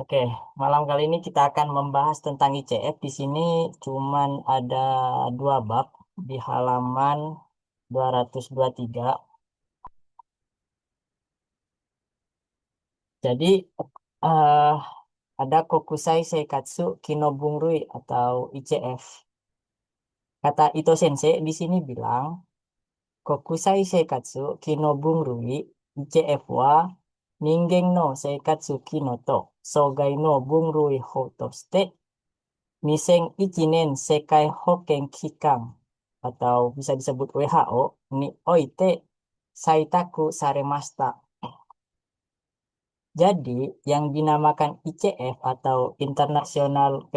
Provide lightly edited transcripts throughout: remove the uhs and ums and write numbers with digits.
Oke, malam kali ini kita akan membahas tentang ICF. Di sini cuman ada dua bab di halaman 223. Jadi eh, ada Kokusai Seikatsu Kinobunrui atau ICF. Kata Ito Sensei di sini bilang, Kokusai Seikatsu Kinobunrui ICF wa Ningen no Seikatsu Kinoto Sogai no Bunrui ho toshite 2001年世界保健機関 atau bisa disebut WHO ni oite saitaku saremashita. Jadi yang dinamakan ICF atau International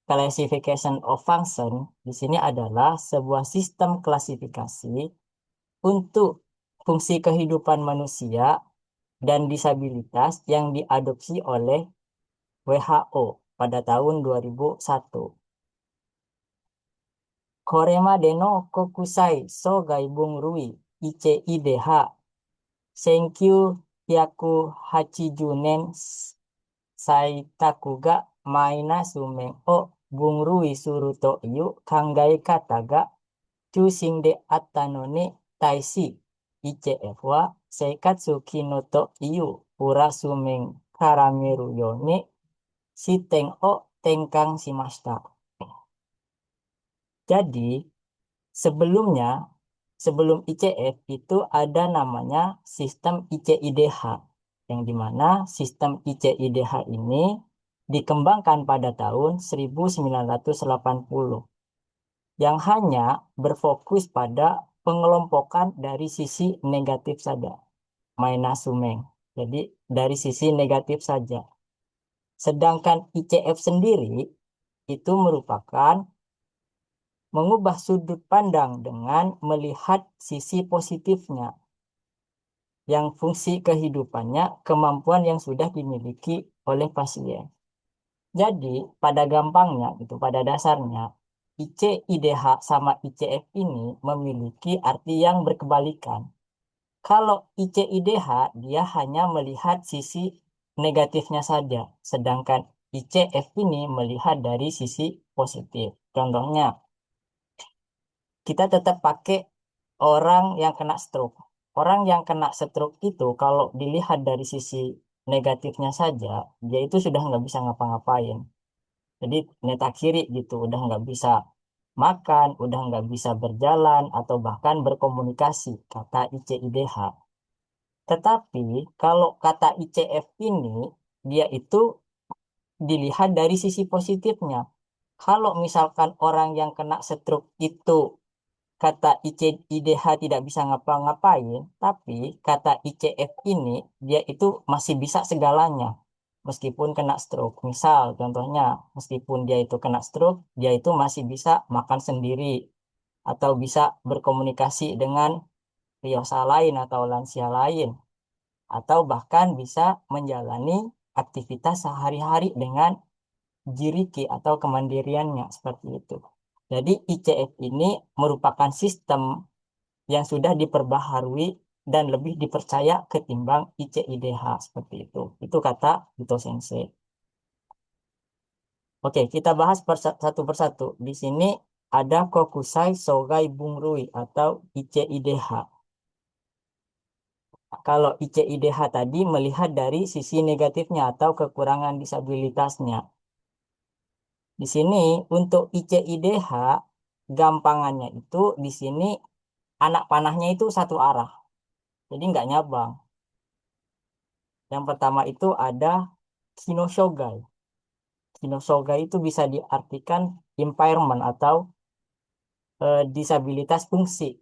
Classification of Function di sini adalah sebuah sistem klasifikasi untuk fungsi kehidupan manusia dan disabilitas yang diadopsi oleh WHO pada tahun 2001. Koremade no Kokusai Sogai Bungrui ICIDH 1980年採択がマイナス面を分類するという考え方が中心であったのに対し、ICF は生活機能というプラス面から見るように視点を転換しました。Jadi, sebelumnya, sebelum ICF itu ada namanya sistem ICIDH, yang dimana sistem ICIDH ini dikembangkan pada tahun 1980, yang hanya berfokus pada pengelompokan dari sisi negatif saja, mainasumeng. Jadi dari sisi negatif saja. Sedangkan ICF sendiri itu merupakan mengubah sudut pandang dengan melihat sisi positifnya, yang fungsi kehidupannya, kemampuan yang sudah dimiliki oleh pasien. Jadi, pada gampangnya, itu pada dasarnya, ICIDH sama ICF ini memiliki arti yang berkebalikan. Kalau ICIDH, dia hanya melihat sisi negatifnya saja, sedangkan ICF ini melihat dari sisi positif. Contohnya, kita tetap pakai orang yang kena stroke. Orang yang kena stroke itu kalau dilihat dari sisi negatifnya saja, dia itu sudah nggak bisa ngapa-ngapain. Jadi neta kiri gitu, udah nggak bisa makan, udah nggak bisa berjalan, atau bahkan berkomunikasi, kata ICIDH. Tetapi kalau kata ICF ini, dia itu dilihat dari sisi positifnya. Kalau misalkan orang yang kena stroke itu kata ICIDH tidak bisa ngapa-ngapain, tapi kata ICF ini dia itu masih bisa segalanya meskipun kena stroke. Misal contohnya, meskipun dia itu kena stroke, dia itu masih bisa makan sendiri atau bisa berkomunikasi dengan dewasa lain atau lansia lain atau bahkan bisa menjalani aktivitas sehari-hari dengan jiriki atau kemandiriannya seperti itu. Jadi ICF ini merupakan sistem yang sudah diperbaharui dan lebih dipercaya ketimbang ICIDH seperti itu. Itu kata Ito Sensei. Oke, kita bahas satu persatu. Di sini ada Kokusai Sogai Bungrui atau ICIDH. Kalau ICIDH tadi melihat dari sisi negatifnya atau kekurangan disabilitasnya. Di sini untuk ICIDH gampangannya itu di sini anak panahnya itu satu arah. Jadi nggak nyabang. Yang pertama itu ada kinoshogai. Kinoshogai itu bisa diartikan impairment atau disabilitas fungsi.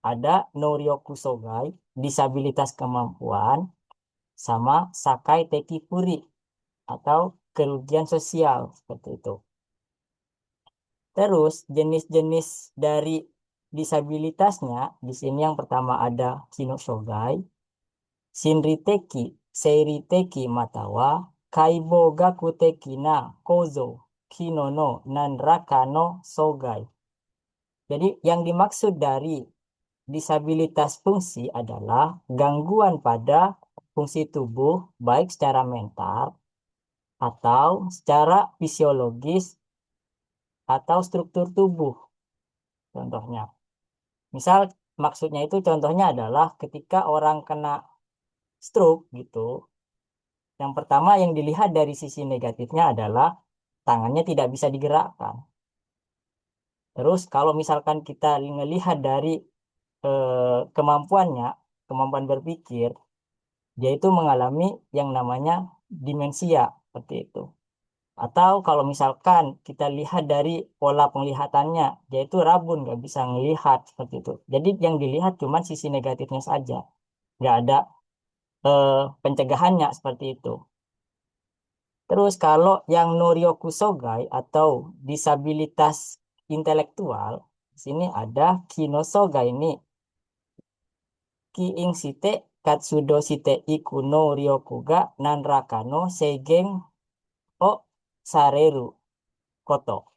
Ada noryokusogai, disabilitas kemampuan, sama sakai tekipuri atau kerugian sosial seperti itu. Terus jenis-jenis dari disabilitasnya di sini yang pertama ada kinoshogai, Shinriteki, Seiriteki matawa, Kaibo Gakuteki na Kozo, Kino no Nanraka no Sogai. Jadi yang dimaksud dari disabilitas fungsi adalah gangguan pada fungsi tubuh baik secara mental atau secara fisiologis atau struktur tubuh. Contohnya, misal maksudnya itu contohnya adalah ketika orang kena stroke gitu, yang pertama yang dilihat dari sisi negatifnya adalah tangannya tidak bisa digerakkan. Terus kalau misalkan kita melihat dari kemampuannya, kemampuan berpikir, dia itu mengalami yang namanya demensia seperti itu. Atau kalau misalkan kita lihat dari pola penglihatannya, dia itu rabun, nggak bisa melihat seperti itu. Jadi yang dilihat cuma sisi negatifnya saja, nggak ada pencegahannya seperti itu. Terus kalau yang Norioku Sogai atau disabilitas intelektual, di sini ada Kino Sogai ini. Ki ing site katsudo site iku no ryoku ga nanraka no seigen o sareru koto.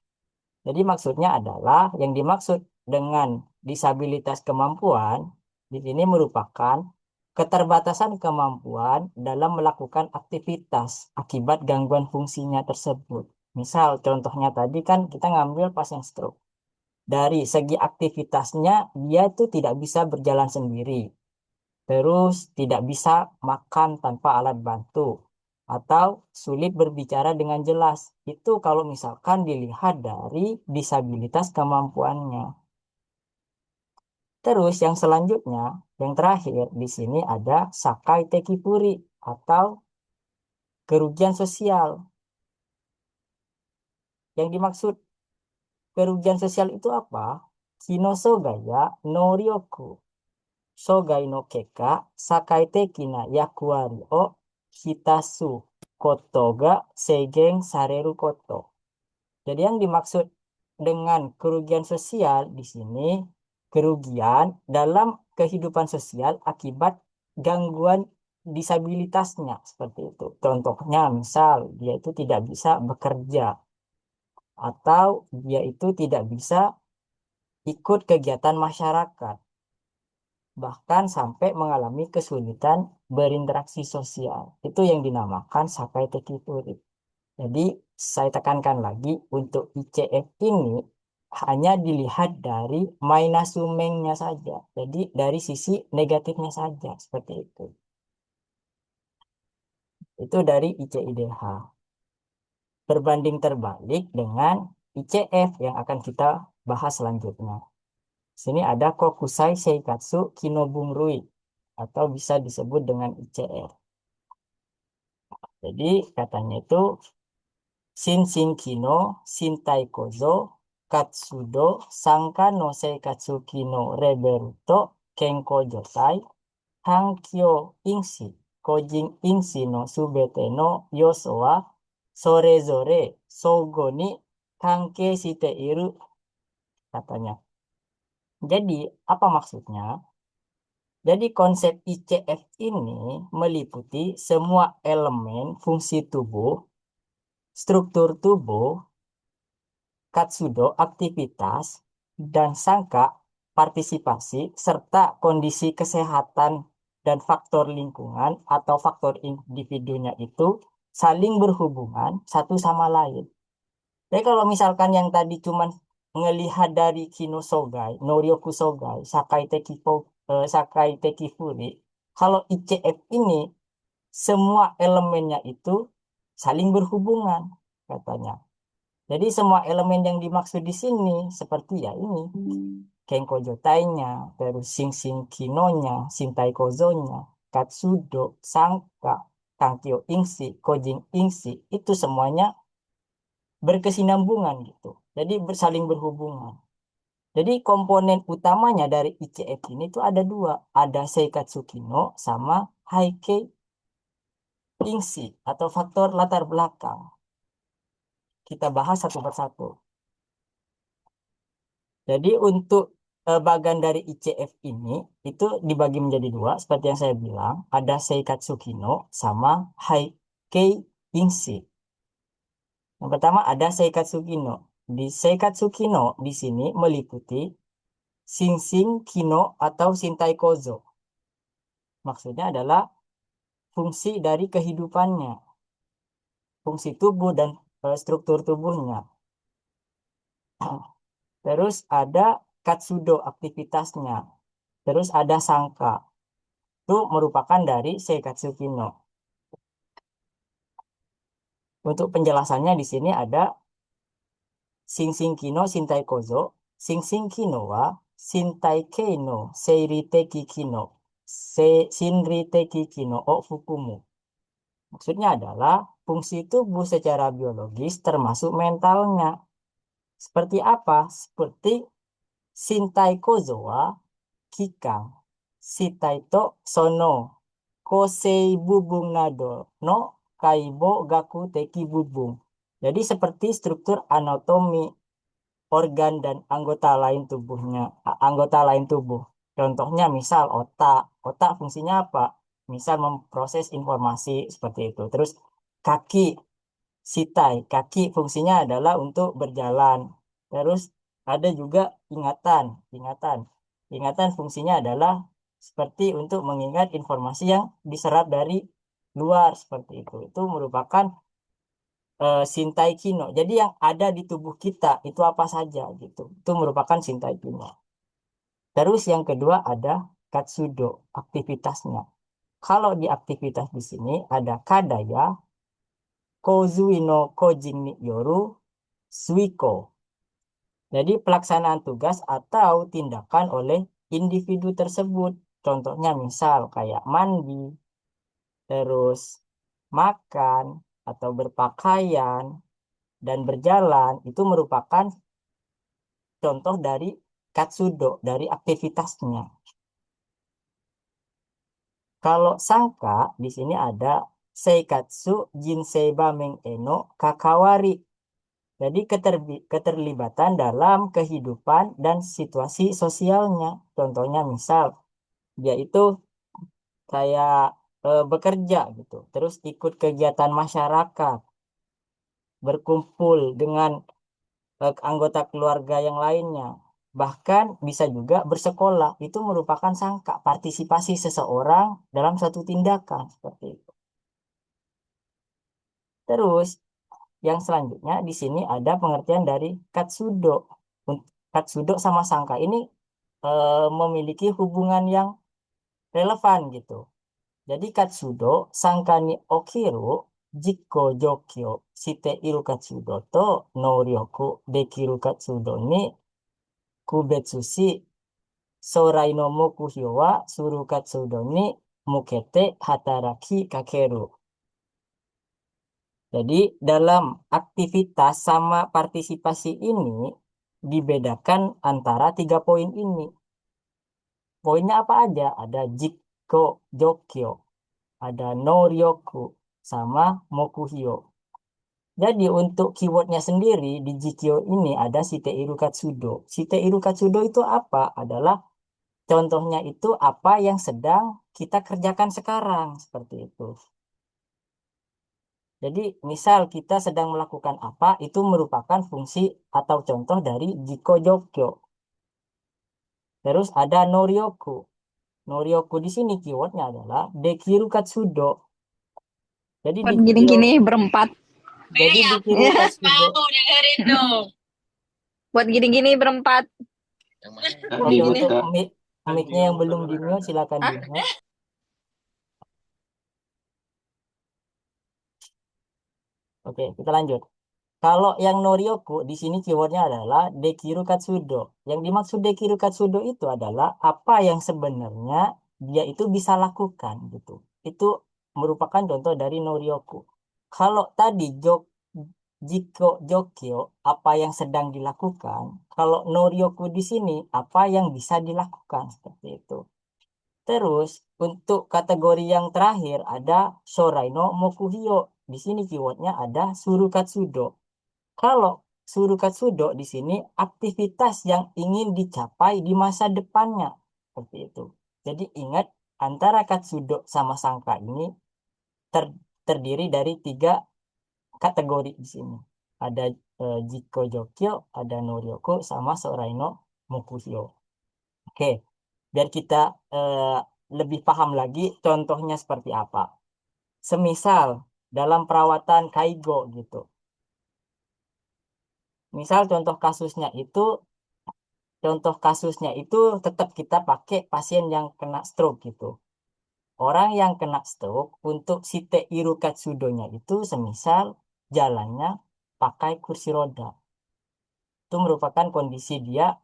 Jadi maksudnya adalah yang dimaksud dengan disabilitas kemampuan di sini merupakan keterbatasan kemampuan dalam melakukan aktivitas akibat gangguan fungsinya tersebut. Misal contohnya tadi kan kita ngambil pasien stroke. Dari segi aktivitasnya dia itu tidak bisa berjalan sendiri. Terus tidak bisa makan tanpa alat bantu atau sulit berbicara dengan jelas. Itu kalau misalkan dilihat dari disabilitas kemampuannya. Terus yang selanjutnya, yang terakhir di sini ada Sakai Tekipuri atau kerugian sosial. Yang dimaksud kerugian sosial itu apa? Kinoso gaya no ryoku. Sogai no keka sakai teki na yakuari o hitasu koto ga seigen sareru koto. Jadi yang dimaksud dengan kerugian sosial di sini kerugian dalam kehidupan sosial akibat gangguan disabilitasnya seperti itu. Contohnya misal dia itu tidak bisa bekerja atau dia itu tidak bisa ikut kegiatan masyarakat bahkan sampai mengalami kesulitan berinteraksi sosial. Itu yang dinamakan sakai tekipuri. Jadi saya tekankan lagi untuk ICF ini hanya dilihat dari mainasumengnya saja. Jadi dari sisi negatifnya saja seperti itu. Itu dari ICIDH. Berbanding terbalik dengan ICF yang akan kita bahas selanjutnya. Sini ada Kokusai Seikatsu Kinobunrui atau bisa disebut dengan ICF. Jadi katanya itu Shinshin Kino Shintai Kozo Katsudo Sanka no Seikatsu Kino Reberu to Kenko Jotai Hankyo Inshi Kojin Inshi no Subete no Yoso wa Sorezore Sogo ni Kanke shite iru katanya. Jadi apa maksudnya? Jadi konsep ICF ini meliputi semua elemen fungsi tubuh, struktur tubuh, katsudo aktivitas, dan sangka partisipasi, serta kondisi kesehatan dan faktor lingkungan atau faktor individunya itu saling berhubungan satu sama lain. Jadi kalau misalkan yang tadi cuman ngelihat dari Kinosogai, Noryoku Sogai, Sakai Tekifuri, kalau ICF ini semua elemennya itu saling berhubungan katanya. Jadi semua elemen yang dimaksud di sini seperti ya ini, Kenko Jotainya, terus Sing Sing Kinonya, Shintai Kozonya, Katsudo, Sangka, Kankyo Ingsi, Kojing Ingsi, itu semuanya berkesinambungan gitu. Jadi bersaling berhubungan. Jadi komponen utamanya dari ICF ini tuh ada dua. Ada Seikatsu Kino sama Heikei Ingsi atau faktor latar belakang. Kita bahas satu persatu. Jadi untuk bagian dari ICF ini itu dibagi menjadi dua. Seperti yang saya bilang. Ada Seikatsu Kino sama Heikei Ingsi. Yang pertama ada Seikatsu Kino. Di Seikatsu Kino di sini meliputi Shinshin Kino atau Shintai Kozo. Maksudnya adalah fungsi dari kehidupannya, fungsi tubuh dan struktur tubuhnya. Terus ada katsudo aktivitasnya. Terus ada sangka. Itu merupakan dari seikatsu kino. Untuk penjelasannya di sini ada Sing Sing Kino Shintai Kozo, Sing Sing Kino wa Shintai Kei no Seiri Teki Kino, Shinri Teki Kino o Fukumu. Maksudnya adalah fungsi tubuh secara biologis termasuk mentalnya. Seperti apa? Seperti Shintai Kozo wa Kikang, Shitai to Sono, Kosei Bubung Nado no Kaibo Gaku Teki Bubung. Jadi seperti struktur anatomi organ dan anggota lain tubuhnya, anggota lain tubuh. Contohnya misal otak. Otak fungsinya apa? Misal memproses informasi seperti itu. Terus kaki, sitai. Kaki fungsinya adalah untuk berjalan. Terus ada juga ingatan. Ingatan. Ingatan fungsinya adalah seperti untuk mengingat informasi yang diserap dari luar seperti itu. Itu merupakan Shintai Kino. Jadi yang ada di tubuh kita itu apa saja gitu. Itu merupakan Shintai Kino. Terus yang kedua ada Katsudo, aktivitasnya. Kalau di aktivitas di sini ada Kadaya, Kozui no Kojin ni Yoru, Suiko. Jadi pelaksanaan tugas atau tindakan oleh individu tersebut. Contohnya misal kayak mandi, terus makan, atau berpakaian, dan berjalan. Itu merupakan contoh dari katsudo, dari aktivitasnya. Kalau sangka, di sini ada seikatsu jinsei bameng eno kakawari. Jadi keterlibatan dalam kehidupan dan situasi sosialnya. Contohnya misal, dia itu kayak bekerja gitu, terus ikut kegiatan masyarakat, berkumpul dengan anggota keluarga yang lainnya. Bahkan bisa juga bersekolah. Itu merupakan sangka partisipasi seseorang dalam satu tindakan seperti itu. Terus yang selanjutnya di sini ada pengertian dari katsudo. Katsudo sama sangka ini memiliki hubungan yang relevan gitu. Jadi katsudo sangka ni okiru jikko jokyo shite iru katsudo to no ryoku dekiru katsudo ni kubetsu shi Sorai no mokuhyo wa suru katsudo ni mukete hataraki kakeru. Jadi dalam aktivitas sama partisipasi ini dibedakan antara 3 poin ini. Poinnya apa aja? Ada jikko jokyo, ada noryoku, sama mokuhyo. Jadi untuk keywordnya sendiri di jikyo ini ada shiteiru katsudo. Shiteiru katsudo itu apa? Adalah contohnya itu apa yang sedang kita kerjakan sekarang, seperti itu. Jadi misal kita sedang melakukan apa, itu merupakan fungsi atau contoh dari jiko jokyo. Terus ada noryoku. Noryoku di sini keywordnya adalah dekiru katsudo. Jadi Buat di jikyo, gini-gini berempat. jadi dekiru katsudo. Dengerin tuh. Buat gini-gini berempat. Oke, untuk mic-nya yang belum di-mute silakan Ah, di-mute. Oke, kita lanjut. Kalau yang Norioku di sini keywordnya adalah Dekiru Katsudo. Yang dimaksud Dekiru Katsudo itu adalah apa yang sebenarnya dia itu bisa lakukan gitu. Itu merupakan contoh dari Norioku. Kalau tadi Jiko Jokyo apa yang sedang dilakukan, kalau Norioku di sini apa yang bisa dilakukan seperti itu. Terus untuk kategori yang terakhir ada Shorai no Mokuhyo. Di sini keywordnya ada Surukatsudo. Kalau Surukatsudo di sini aktivitas yang ingin dicapai di masa depannya. Seperti itu. Jadi ingat antara Katsudo sama Sangka ini terdiri dari 3 kategori di sini. Ada Jiko Jokyo, ada Noryoko, sama Sorai no Mokuhyo. Oke, biar kita lebih paham lagi contohnya seperti apa. Semisal dalam perawatan kaigo gitu. Misal contoh kasusnya itu tetap kita pakai pasien yang kena stroke gitu. Orang yang kena stroke untuk site irukatsudonya itu semisal jalannya pakai kursi roda. Itu merupakan kondisi dia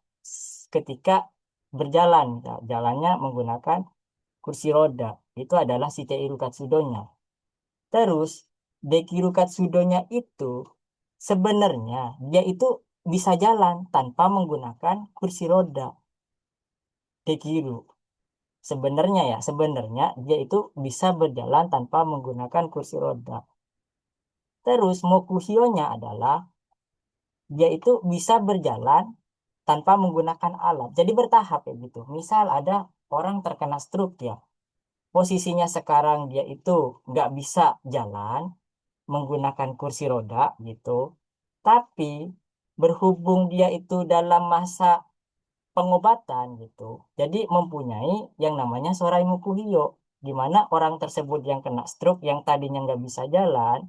ketika berjalan, ya, jalannya menggunakan kursi roda. Itu adalah site irukatsudonya. Terus dekiru katsudonya itu sebenarnya dia itu bisa jalan tanpa menggunakan kursi roda. Dekiru sebenarnya dia itu bisa berjalan tanpa menggunakan kursi roda. Terus mokuhyonya adalah dia itu bisa berjalan tanpa menggunakan alat. Jadi bertahap ya gitu. Misal ada orang terkena stroke ya. Posisinya sekarang dia itu nggak bisa jalan menggunakan kursi roda gitu. Tapi berhubung dia itu dalam masa pengobatan gitu. Jadi mempunyai yang namanya sorai mukuhyo, di mana orang tersebut yang kena stroke yang tadinya nggak bisa jalan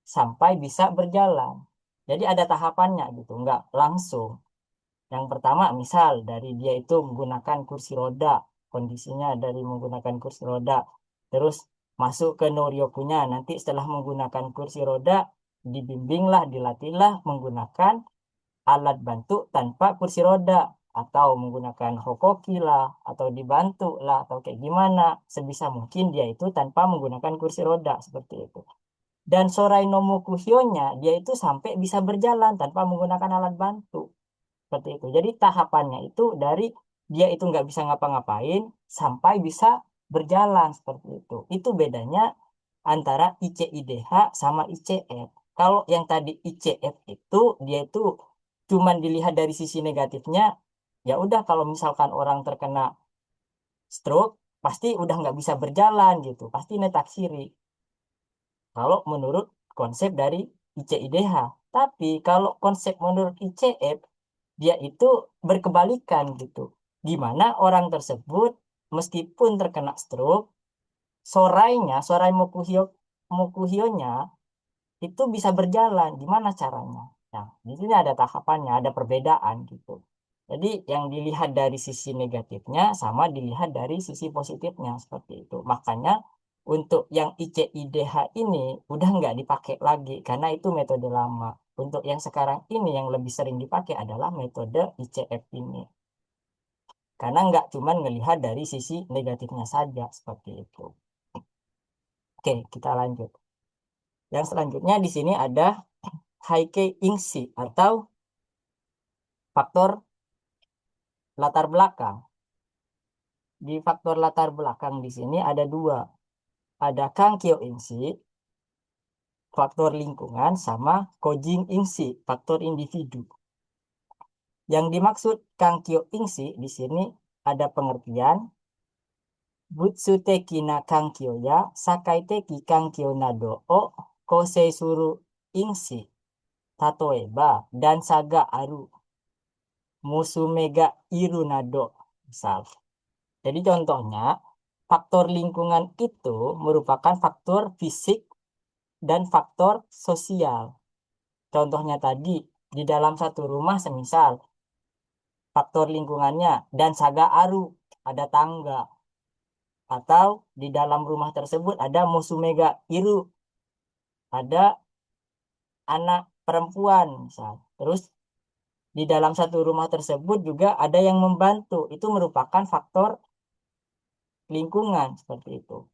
sampai bisa berjalan. Jadi ada tahapannya gitu, nggak langsung. Yang pertama misal dari dia itu menggunakan kursi roda, kondisinya dari menggunakan kursi roda, terus masuk ke noryokunya, nanti setelah menggunakan kursi roda, dibimbinglah, dilatihlah menggunakan alat bantu tanpa kursi roda, atau menggunakan hokoki lah, atau dibantu lah, atau kayak gimana, sebisa mungkin dia itu tanpa menggunakan kursi roda, seperti itu. Dan Sorai no Mokuhyo-nya, dia itu sampai bisa berjalan tanpa menggunakan alat bantu. Seperti itu. Jadi tahapannya itu dari dia itu nggak bisa ngapa-ngapain sampai bisa berjalan seperti itu. Itu bedanya antara ICIDH sama ICF. Kalau yang tadi ICF itu dia itu cuman dilihat dari sisi negatifnya, ya udah kalau misalkan orang terkena stroke pasti udah nggak bisa berjalan gitu, pasti netak siri. Kalau menurut konsep dari ICIDH. Tapi kalau konsep menurut ICF dia itu berkebalikan gitu. Di mana orang tersebut meskipun terkena stroke, sorai mukuhyonya itu bisa berjalan. Gimana caranya? Nah, di sini ada tahapannya, ada perbedaan gitu. Jadi yang dilihat dari sisi negatifnya sama dilihat dari sisi positifnya seperti itu. Makanya untuk yang ICIDH ini udah nggak dipakai lagi karena itu metode lama. Untuk yang sekarang ini yang lebih sering dipakai adalah metode ICF ini. Karena nggak cuma melihat dari sisi negatifnya saja seperti itu. Oke, kita lanjut. Yang selanjutnya di sini ada Heike Ingsi atau faktor latar belakang. Di faktor latar belakang di sini ada dua. Ada Kankyo Ingsi, faktor lingkungan, sama Kojing Ingsi, faktor individu. Yang dimaksud Kankyo Ingsi di sini ada pengertian Butsu teki na kankyo ya sakai teki kankyo nado o kosei suru ingsi. Tatoeba dan saga aru musume ga iru nado. Misal. Jadi contohnya, faktor lingkungan itu merupakan faktor fisik dan faktor sosial. Contohnya tadi, di dalam satu rumah semisal, faktor lingkungannya dan saga aru, ada tangga. Atau di dalam rumah tersebut ada musumega iru, ada anak perempuan misal. Terus di dalam satu rumah tersebut juga ada yang membantu. Itu merupakan faktor lingkungan seperti itu.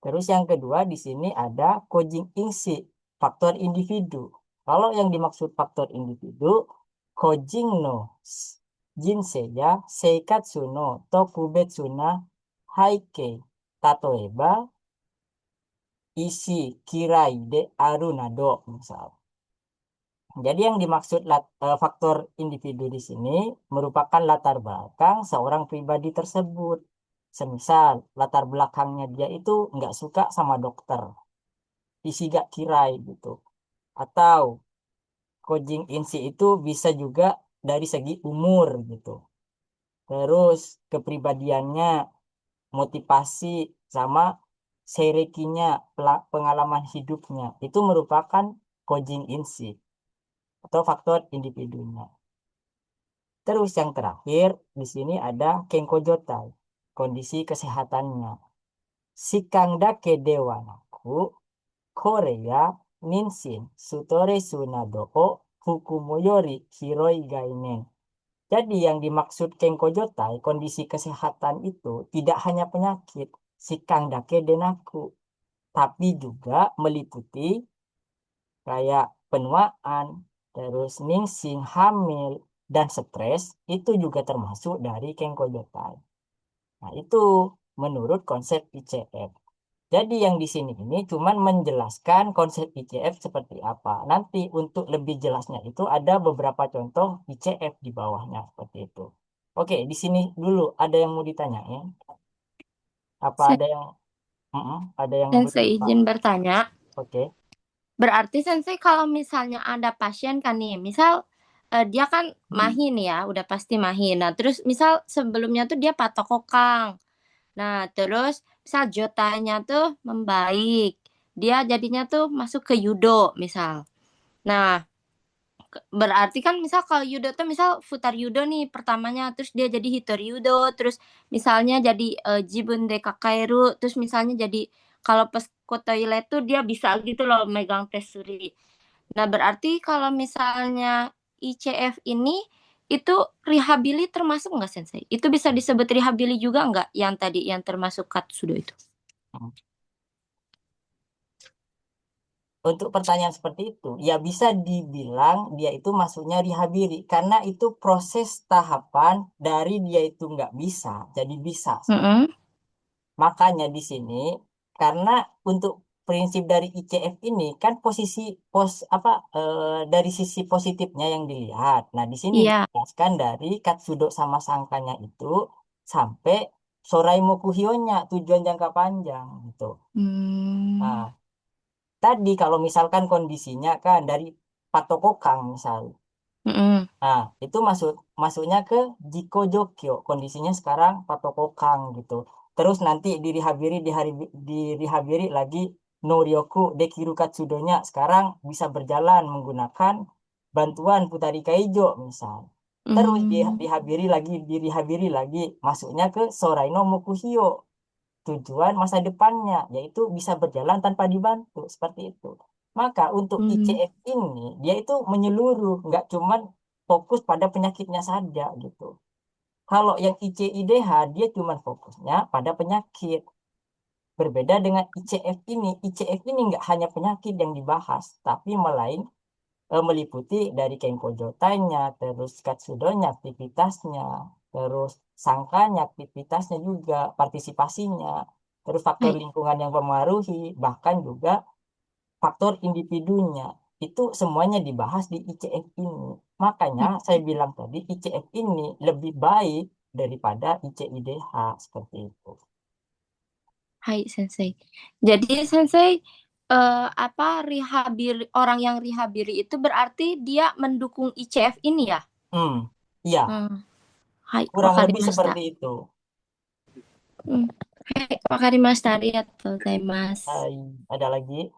Terus yang kedua di sini ada Kojing Ingsi, faktor individu. Kalau yang dimaksud faktor individu, Kojing no Jinsei ya Seikatsu no Tokubetsu na Haikei. Tatoeba isi kirai de aru nado misal. Jadi yang dimaksud faktor individu di sini merupakan latar belakang seorang pribadi tersebut. Semisal latar belakangnya dia itu nggak suka sama dokter, isi gak kirai gitu. Atau Kojing Insi itu bisa juga dari segi umur gitu. Terus kepribadiannya, motivasi sama seirekinya, pengalaman hidupnya, itu merupakan kojing insi atau faktor individunya. Terus yang terakhir di sini ada kenkojotai, kondisi kesehatannya. Shikang dake dewa naku, Korea ninshin sutore sunado o fukumo yori hiroi gainen. Jadi yang dimaksud kenkojotai, kondisi kesehatan itu tidak hanya penyakit, shikang dake denaku, tapi juga meliputi kayak penuaan, terus ningsing, hamil, dan stres itu juga termasuk dari kenkojotai. Nah, itu menurut konsep ICF. Jadi yang di sini ini cuman menjelaskan konsep ICF seperti apa. Nanti untuk lebih jelasnya itu ada beberapa contoh ICF di bawahnya seperti itu. Oke, di sini dulu ada yang mau ditanyain? Apa Sen- ada yang ada yang belum, Sensei Pak? izin bertanya. Oke. Berarti Sensei kalau misalnya ada pasien kan nih, misal dia kan mahir ya, udah pasti mahir. Nah, terus misal sebelumnya tuh dia patok kokang. Nah, terus misal jotanya tuh membaik. Dia jadinya tuh masuk ke judo misal. Nah, berarti kan misal kalau judo tuh misal futar judo nih pertamanya, terus dia jadi hitor judo, terus misalnya jadi jibun de kakaeru, terus misalnya jadi kalau pas ke toilet tuh dia bisa gitu loh megang tesuri. Nah, berarti kalau misalnya ICF ini itu rehabilit termasuk nggak Sensei? Itu bisa disebut rehabilit juga nggak yang tadi yang termasuk Katsudo itu? Mm. Untuk pertanyaan seperti itu, ya bisa dibilang dia itu masuknya rehabilit karena itu proses tahapan dari dia itu nggak bisa jadi bisa. Mm-mm. Makanya di sini karena untuk prinsip dari ICF ini kan posisi apa dari sisi positifnya yang dilihat. Nah, di sini Iya. dijelaskan dari Katsudo sama sangkanya itu sampai Sorai Mokuhyo-nya tujuan jangka panjang gitu. Nah, Hmm. tadi kalau misalkan kondisinya kan dari Patokokang misal. Mm-mm. Nah, itu masuknya ke Jiko Jokyo. Kondisinya sekarang Patokokang gitu. Terus nanti dirihabiri lagi Noryoku Dekiru Katsudonya sekarang bisa berjalan menggunakan bantuan Futari Kaijo misal. Terus Hmm. dirihabiri lagi masuknya ke Sorai no Mokuhyo, tujuan masa depannya, yaitu bisa berjalan tanpa dibantu, seperti itu. Maka untuk Hmm. ICF ini, dia itu menyeluruh, nggak cuman fokus pada penyakitnya saja gitu. Kalau yang ICIDH, dia cuman fokusnya pada penyakit. Berbeda dengan ICF ini nggak hanya penyakit yang dibahas, tapi meliputi dari Kenko-jotainya, terus Katsudonya, aktivitasnya, terus sangkanya, aktivitasnya juga, partisipasinya, terus faktor Hai. lingkungan yang mempengaruhi, bahkan juga faktor individunya. Itu semuanya dibahas di ICF ini. Makanya saya bilang tadi ICF ini lebih baik daripada ICIDH seperti itu. Hai Sensei. Jadi Sensei apa orang yang rehabili itu berarti dia mendukung ICF ini ya? Iya, Hmm. Hai, kurang lebih wakarimashita. seperti itu. Hmm. Hai, wakarimashita. Arigatou gozaimasu. Hai, ada lagi?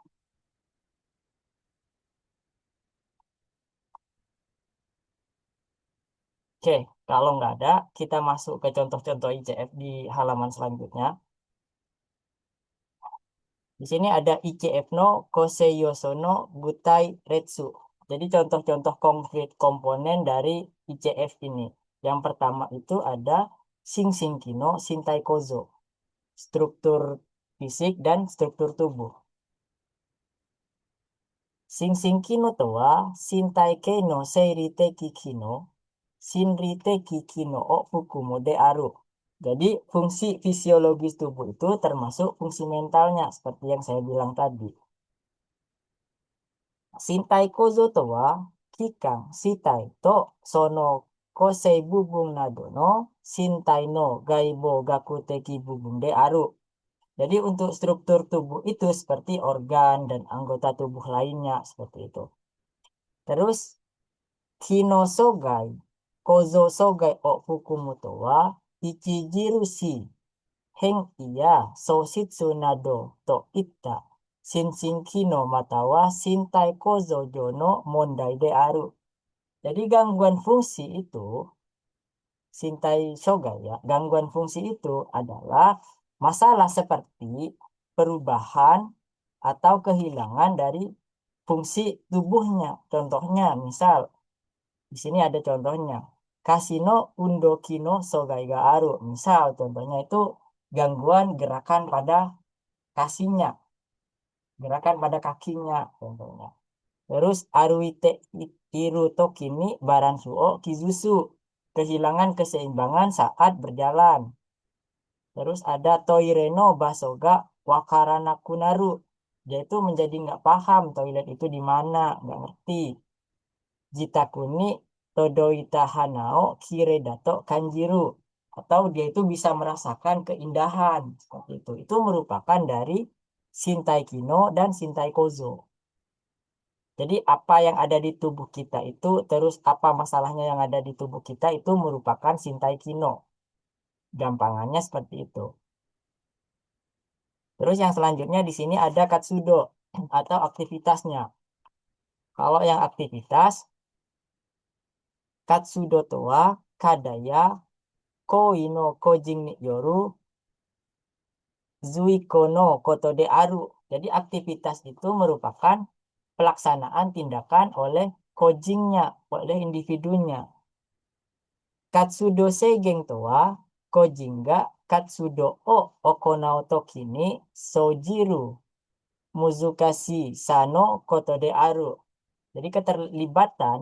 Oke, kalau nggak ada, kita masuk ke contoh-contoh ICF di halaman selanjutnya. Di sini ada ICF no Koseiyoso no Butai Retsu. Jadi contoh-contoh konkret komponen dari ICF ini. Yang pertama itu ada Shinshinki no Shintai Kozo, struktur fisik dan struktur tubuh. Shinshinki no to wa Shintai kei no seiri teki kino, Shinri teki kino o fukumo de aru. Jadi fungsi fisiologis tubuh itu termasuk fungsi mentalnya seperti yang saya bilang tadi. Shintai kozo to wa kikan, shitai to sono kosei bubung nado no shintai no gaibo gaku teki bubung de aru. Jadi untuk struktur tubuh itu seperti organ dan anggota tubuh lainnya seperti itu. Terus kino sogai, kozo sogai o fukumu to wa ichijiru shi. heng iya sositsu nado to itta shinshinki no matawa shintai kozo jono mondai de aru. Jadi gangguan fungsi itu, Shintai Shoga ya, gangguan fungsi itu adalah masalah seperti perubahan atau kehilangan dari fungsi tubuhnya. Contohnya, misal di sini ada contohnya. Kasino undo kino sogai ga aru. Misal contohnya itu gangguan gerakan pada kasinya, gerakan pada kakinya contohnya. Terus aruite iru tokini baransuo kizusu. Kehilangan keseimbangan saat berjalan. Terus ada toireno basoga wakaranakunaru. Yaitu menjadi nggak paham toilet itu di mana, nggak ngerti. Jitakuni todoita hanao kiredato kanjiru. Atau dia itu bisa merasakan keindahan. Seperti itu. Itu merupakan dari Shintai Kino dan Shintai Kozo. Jadi apa yang ada di tubuh kita itu, terus apa masalahnya yang ada di tubuh kita itu merupakan Shintai Kino. Gampangannya seperti itu. Terus yang selanjutnya di sini ada Katsudo atau aktivitasnya. Kalau yang aktivitas, Katsudo toa kadaya koi no kojing ni yoru zuiko no koto de aru. Jadi aktivitas itu merupakan pelaksanaan tindakan oleh kojingnya, oleh individunya. Katsudo seigeng to wa kojin ga katsudo o okonau toki ni sojiru muzukashi sano koto de aru. Jadi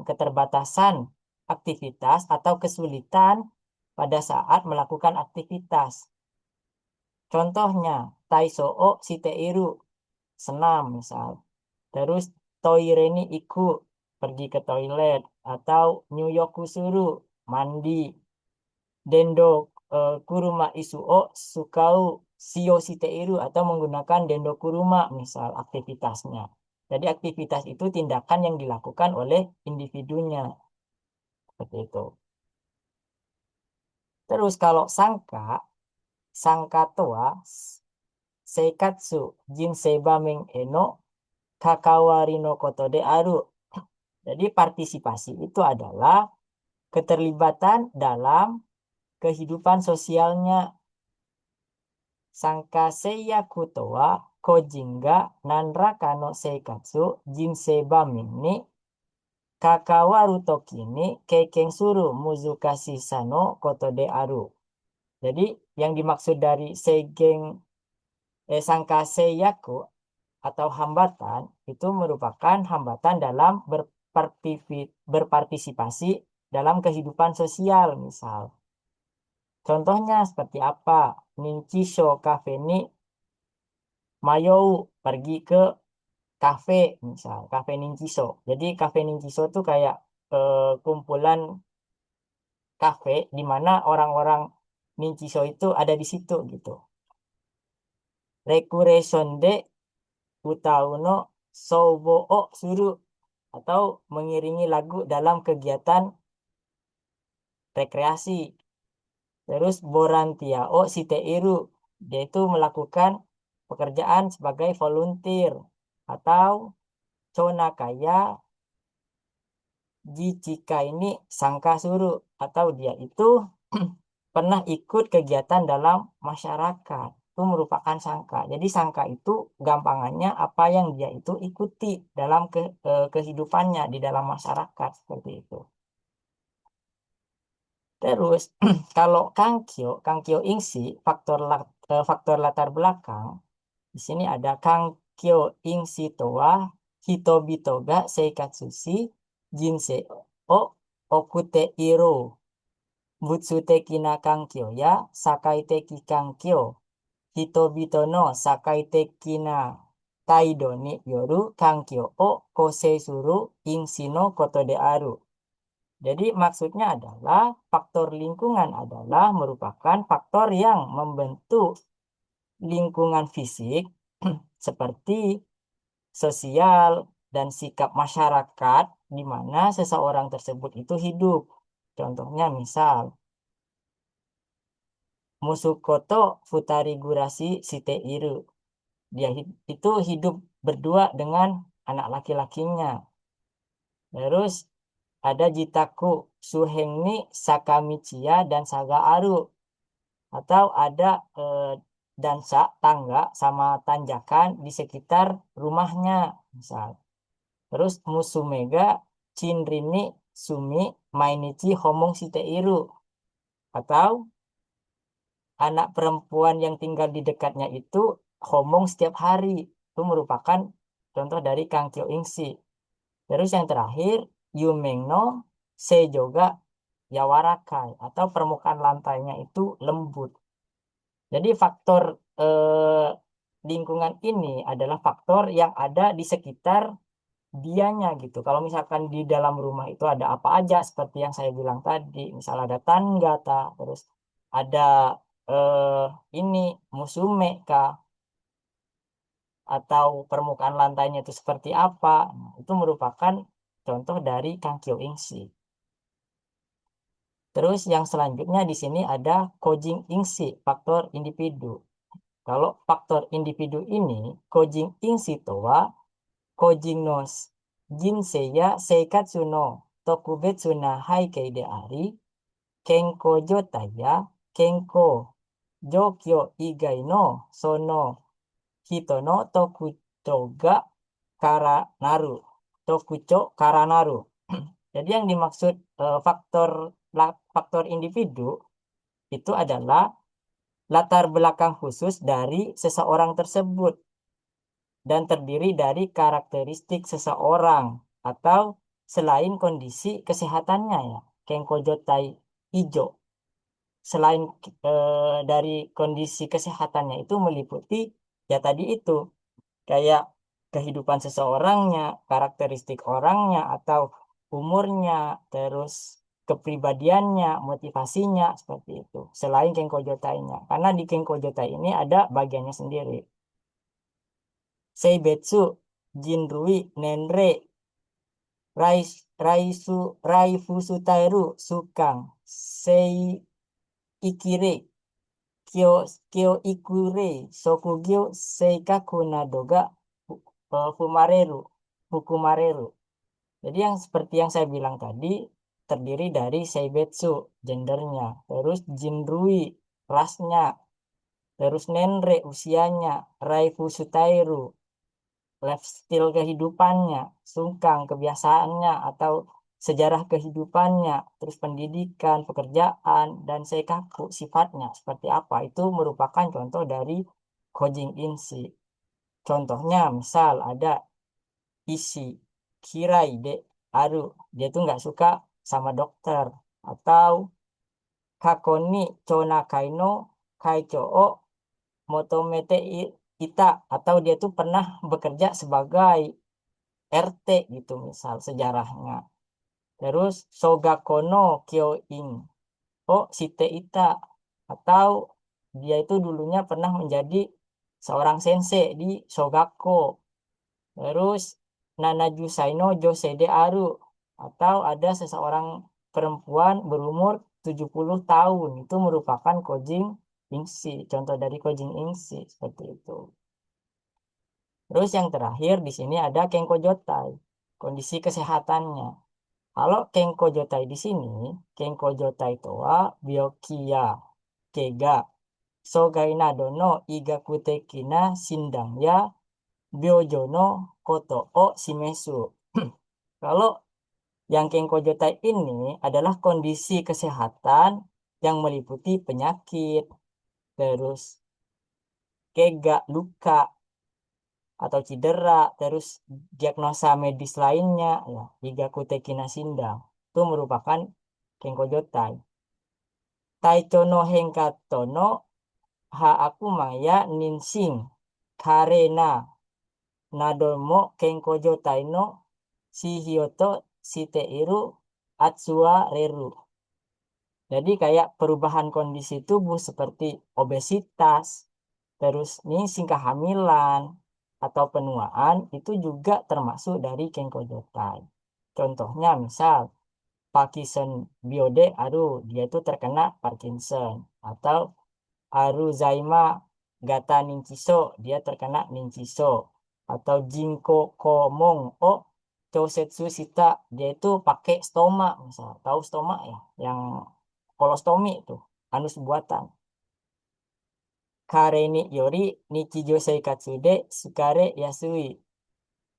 keterbatasan aktivitas atau kesulitan pada saat melakukan aktivitas. Contohnya, taiso o shiteiru, senam misal. Terus toire ni iku, pergi ke toilet. Atau nyuyoku suru, mandi. Dendo kuruma isu o sukau sio shiteiru atau menggunakan dendo kuruma misal aktivitasnya. Jadi aktivitas itu tindakan yang dilakukan oleh individunya. Seperti itu. Terus kalau sangka toa seikatsu jinsei bamen eno kakawari no koto de aru. Jadi partisipasi itu adalah keterlibatan dalam kehidupan sosialnya. Sangka seiyaku toa kojin ga nanraka no seikatsu jinsei bamen ni kakawaru toki ni keiken suru muzukashi sano koto de aru. Jadi yang dimaksud dari sangka seiyaku atau hambatan itu merupakan hambatan dalam berpartisipasi dalam kehidupan sosial misal. Contohnya seperti apa? Ninchisho cafe ni mayou pergi ke kafe misal, kafe Ninchisho. Jadi kafe Ninchisho itu kayak kumpulan kafe di mana orang-orang Ninchisho itu ada di situ gitu. Recreation de utau no soubo o suru atau mengiringi lagu dalam kegiatan rekreasi. Terus borantia o siteiru, dia itu melakukan pekerjaan sebagai volunteer atau conakaya jika ini sangka suru atau dia itu pernah ikut kegiatan dalam masyarakat. Itu merupakan sangka. Jadi sangka itu gampangannya apa yang dia itu ikuti dalam kehidupannya di dalam masyarakat seperti itu. Terus kalau kangkyo ingsi faktor latar belakang di sini ada kangkyo ingsi toa hitobito ga seikatsushi jinsei o okute iro butsu teki na kankyo ya sakai teki kankyo hitobito no sakai teki na taido ni yoru kankyo o kosei suru ingsi no koto de aru. Jadi maksudnya adalah faktor lingkungan adalah merupakan faktor yang membentuk lingkungan fisik seperti sosial dan sikap masyarakat di mana seseorang tersebut itu hidup. Contohnya misal Musukoto futarigurasi siteiru. Dia itu hidup berdua dengan anak laki-lakinya. Terus ada Jitaku, Suhengni, Sakamichiya, dan Sagaaru. Atau ada dansa, tangga, sama tanjakan di sekitar rumahnya. Misal. Terus Musumega, Chinrini, Sumi, Mainichi, Homong Shiteiru. Atau anak perempuan yang tinggal di dekatnya itu Homong setiap hari. Itu merupakan contoh dari Kangkyo Ingsi. Terus yang terakhir, Yumeng no Seijoga Yawarakai atau permukaan lantainya itu lembut. Jadi faktor eh, lingkungan ini adalah faktor yang ada di sekitar dianya gitu. Kalau misalkan di dalam rumah itu ada apa aja seperti yang saya bilang tadi, misal ada tangga, terus ada eh, ini musume kah, atau permukaan lantainya itu seperti apa, nah, itu merupakan contoh dari Kangkyo Ingsi. Terus yang selanjutnya di sini ada Kojing Ingsi, faktor individu. Kalau faktor individu ini, Kojing Ingsi towa, Kojing no Jinsei ya Seikatsu no Tokubetsu na Haikei de ari, Kenko Jotai ya Kenko Jokyo Igai no Sono Hito no Tokucho ga Karanaru. Tokucho Karanaru. Jadi yang dimaksud faktor individu itu adalah latar belakang khusus dari seseorang tersebut dan terdiri dari karakteristik seseorang atau selain kondisi kesehatannya ya. Kenko Jotai Ijo. Selain dari kondisi kesehatannya itu meliputi ya tadi itu kayak kehidupan seseorangnya, karakteristik orangnya atau umurnya, terus kepribadiannya, motivasinya seperti itu. Selain Kenko Jotai-nya. Karena di Kenko Jotai ini ada bagiannya sendiri. Seibetsu, Jinrui, Nenre, Raifusu Tairu, Sukang, Sei Ikire, Kyo Ikure, Sokugyo, Seikaku nado ga Fumareru, Fukumareru. Jadi yang seperti yang saya bilang tadi, terdiri dari Seibetsu, gendernya, terus Jinrui, rasnya, terus Nenre, usianya, Raifusu Tairu, lifestyle kehidupannya, sungkang kebiasaannya atau sejarah kehidupannya, terus pendidikan, pekerjaan, dan seikaku sifatnya seperti apa. Itu merupakan contoh dari Kojing Insi. Contohnya misal ada isi kirai de aru, dia tuh nggak suka sama dokter, atau kakoni chona kaino kaicho o motomete ita, atau dia tuh pernah bekerja sebagai RT gitu misal sejarahnya. Terus Sogakono Kyoin oh Shite Ita, atau dia itu dulunya pernah menjadi seorang sensei di Shogakko. Terus Nanaju Saino Josede Aru, atau ada seseorang perempuan berumur 70 tahun itu merupakan Kojing Ingsi, contoh dari Kojing Ingsi seperti itu. Terus yang terakhir di sini ada Kenko Jotai, kondisi kesehatannya. Kalau Kenko Jotai di sini, Kenko Jotai toa byokiya kega sogai nado no igakuteki na shindang ya byojo no koto o shimesu. Kalau yang Kenko Jotai ini adalah kondisi kesehatan yang meliputi penyakit, terus kega, luka, atau cedera, terus diagnosa medis lainnya, ya, Higakuteki na Shindang, itu merupakan Kenko Jotai. Taicho no Henkato no Ha Akumaya Ninshin Karena Nadomo Kenko Jotai no Shihyoto Shiteiru Atsua Reru. Jadi kayak perubahan kondisi tubuh seperti obesitas, terus nih kehamilan atau penuaan itu juga termasuk dari Kenkojotai. Contohnya misal Parkinson Biode, aduh dia itu terkena Parkinson atau Aruzaima gata ninchiso, dia terkena ninchiso. Atau Jinko komong o chosetsu shita, dia itu pakai stoma, misal. Tahu stoma ya? Yang kolostomi itu, anus buatan. Kare ni yori nichijou seikatsu de sukare yasui.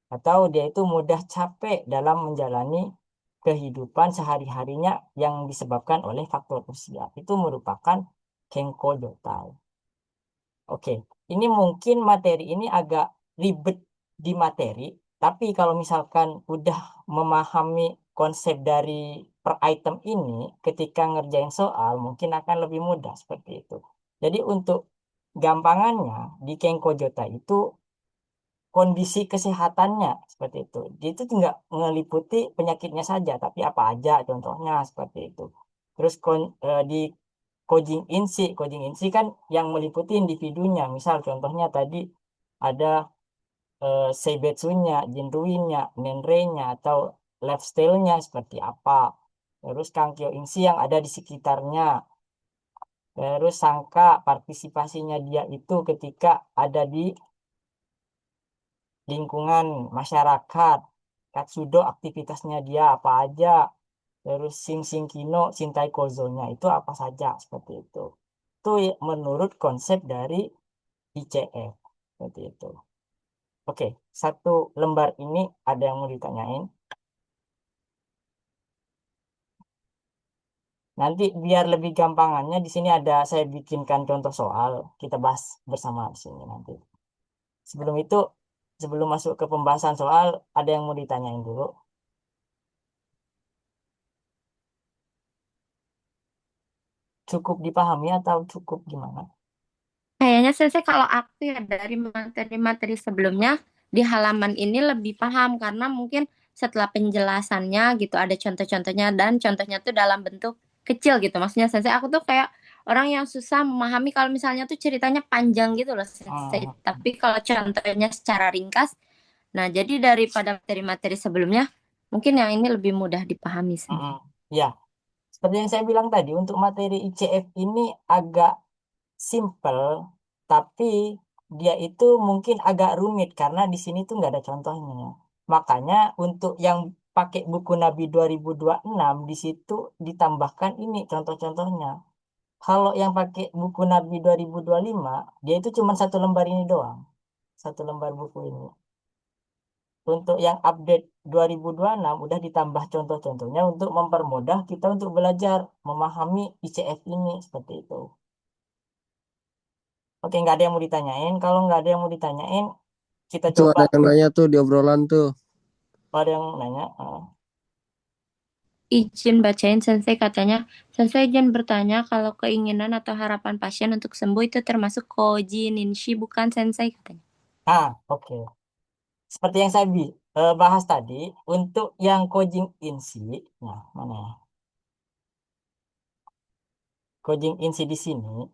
Atau dia itu mudah capek dalam menjalani kehidupan sehari-harinya yang disebabkan oleh faktor usia. Itu merupakan kenko jotai. Oke, ini mungkin materi ini agak ribet di materi, tapi kalau misalkan udah memahami konsep dari per item ini, ketika ngerjain soal mungkin akan lebih mudah seperti itu. Jadi untuk gampangannya di Kenko Jota itu kondisi kesehatannya seperti itu. Dia itu tidak meliputi penyakitnya saja, tapi apa aja contohnya seperti itu. Terus di Kojing Insi kan yang meliputi individunya. Misal contohnya tadi ada Seibetsunya, Jinruinnya, Nenrei-nya, atau lifestyle-nya seperti apa. Terus Kangkyo Insi yang ada di sekitarnya. Terus sangka partisipasinya dia itu ketika ada di lingkungan masyarakat. Katsudo aktivitasnya dia apa aja. Terus Sing Sing Kino, Shintai Kozo-nya itu apa saja seperti itu. Itu menurut konsep dari ICF seperti itu. Oke, satu lembar ini ada yang mau ditanyain. Nanti biar lebih gampangannya di sini ada saya bikinkan contoh soal, kita bahas bersama di sini nanti. Sebelum itu, sebelum masuk ke pembahasan soal, ada yang mau ditanyain dulu. Cukup dipahami atau cukup gimana? Kayaknya Sensei kalau aku ya dari materi-materi sebelumnya di halaman ini lebih paham karena mungkin setelah penjelasannya gitu ada contoh-contohnya dan contohnya tuh dalam bentuk kecil gitu. Maksudnya Sensei aku tuh kayak orang yang susah memahami kalau misalnya tuh ceritanya panjang gitu loh Sensei. Hmm, Tapi kalau contohnya secara ringkas, nah jadi daripada materi-materi sebelumnya mungkin yang ini lebih mudah dipahami hmm. Sensei. Ya, seperti yang saya bilang tadi, untuk materi ICF ini agak simple, tapi dia itu mungkin agak rumit karena di sini tuh nggak ada contohnya. Makanya untuk yang pakai buku Nabi 2026 di situ ditambahkan ini contoh-contohnya. Kalau yang pakai buku Nabi 2025, dia itu cuma satu lembar ini doang. Satu lembar buku ini. Untuk yang update 2026 udah ditambah contoh-contohnya untuk mempermudah kita untuk belajar memahami ICF ini seperti itu. Oke, nggak ada yang mau ditanyain. Kalau nggak ada yang mau ditanyain, kita Itu coba. ada yang nanya tuh di obrolan tuh. Ada yang nanya. Izin bacain Sensei katanya, Sensei izin bertanya kalau keinginan atau harapan pasien untuk sembuh itu termasuk Koji Ninshi bukan Sensei katanya. Oke. Seperti yang saya bahas tadi, untuk yang Kojing Insi, nah mana ya? Kojing Insi di sini,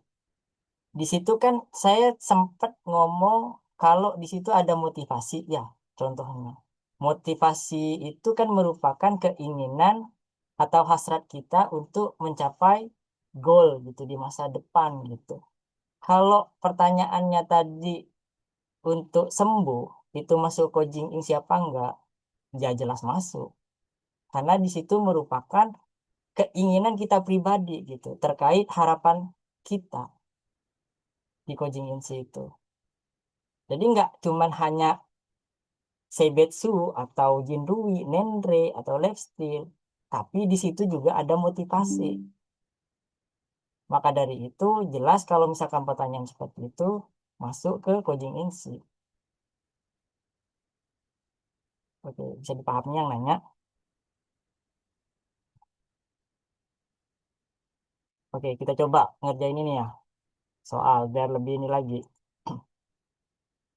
di situ kan saya sempat ngomong kalau di situ ada motivasi, ya, contohnya. Motivasi itu kan merupakan keinginan atau hasrat kita untuk mencapai goal gitu di masa depan gitu. Kalau pertanyaannya tadi untuk sembuh itu masuk coaching in siapa enggak? Ya jelas masuk. Karena di situ merupakan keinginan kita pribadi gitu terkait harapan kita di coaching in itu. Jadi enggak cuman hanya Seibetsu atau Jinrui, Nenre atau Lifestyle, tapi di situ juga ada motivasi. Maka dari itu jelas kalau misalkan pertanyaan seperti itu masuk ke coaching in. Oke, bisa dipahami yang nanya. Oke, kita coba ngerjain ini ya. Soal biar lebih ini lagi.